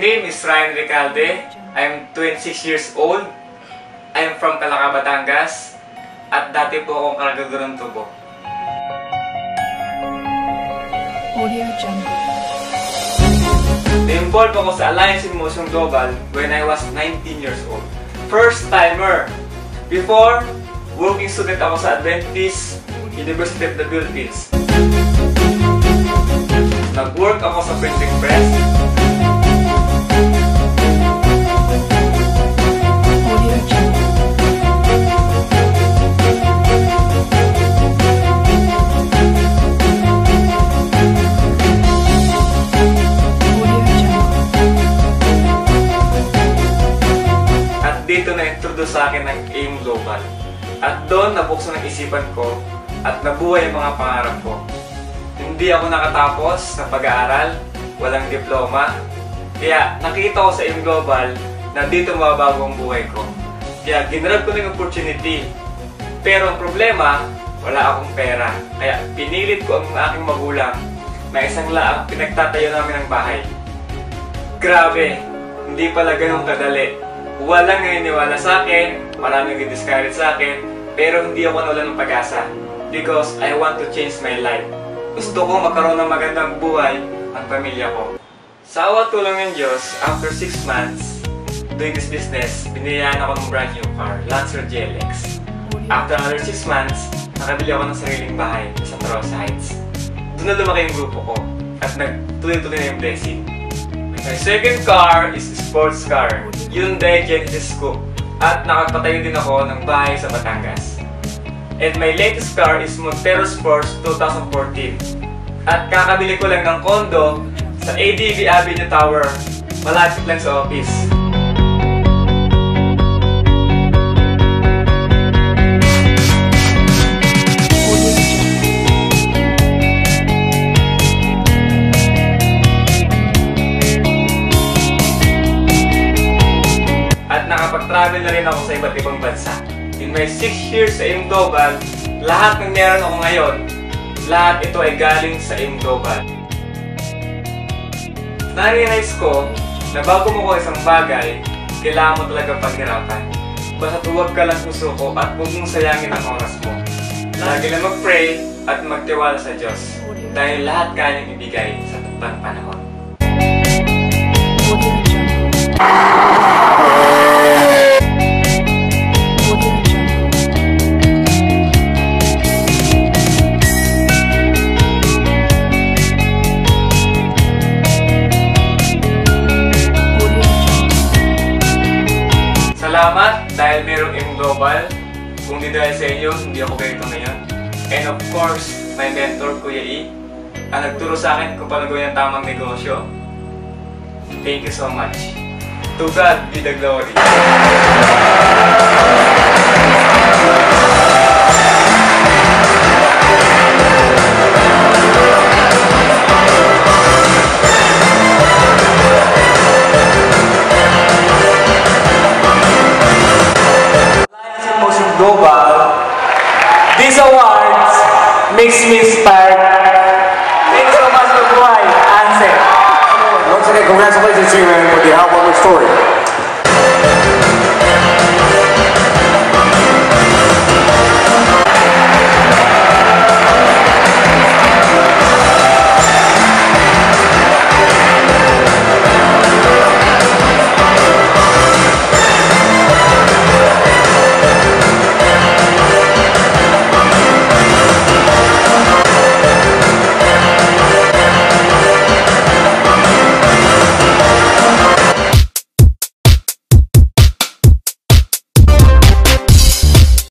name is Ryan Recalde. I'm 26 years old. I'm from Calaca, Batangas. At dati po akong kargadurang tubo. Na-involve ako sa Alliance in Motion Global when I was 19 years old. First timer! Before, working student ako sa Adventist University of the Philippines. Nag-work ako sa printing press. At dito na-introduce sa akin ng AIM Global. At doon nabuksan ang isipan ko at nabuhay ang mga pangarap ko. Hindi ako nakatapos sa pag-aaral, walang diploma. Kaya nakita ko sa AIM Global na dito mababago ang buhay ko. Kaya ginrab ko ng opportunity. Pero ang problema, wala akong pera. Kaya pinilit ko ang aking magulang na isang laang pinagtatayo namin ng bahay. Grabe, hindi pala ganun kadali. Walang naniniwala sa akin, maraming nag-discourage sa akin, pero hindi ako nawala ng pag-asa. Because I want to change my life. Gusto ko magkaroon ng magandang buhay ang pamilya ko. Sa awa tulong ng Diyos, after 6 months doing this business, biniyaan ako ng brand new car, Lancer GLX. After another 6 months, nakabili ako ng sariling bahay sa Santa Rosa Heights. Doon na lumaki yung grupo ko at nagtuloy-tuloy na yung blessing. My second car is a sports car, Hyundai Genesis Coupe. At nakapatayo din ako ng bahay sa Batangas. And my latest car is Montero Sports 2014. At kakabili ko lang ng condo sa ADV Avenue Tower, malapit lang sa office. At nakapag-travel na rin ako sa iba't ibang bansa. In my 6 years sa AIM Global, lahat ng meron ako ngayon, lahat ito ay galing sa AIM Global. Na-realize ko na bago mo ko isang bagay, kailangan mo talaga paghirapan. Basta huwag ka lang susuko at huwag mong sayangin ang oras mo. Lagi lang mag-pray at magtiwala sa Diyos dahil lahat kanyang ibigay sa taktang panahon. Salamat dahil mayroong AIM Global. Kung di dahil sa inyo, hindi ako ganito ngayon. And of course, my mentor, Kuya E, ang nagturo sa akin kung paano gawin ang tamang negosyo. Thank you so much. To God be the glory. Global. These awards makes me inspired. Thank you so much for the wife, Ansel. Once again, congratulations to you, man, for the heartwarming story.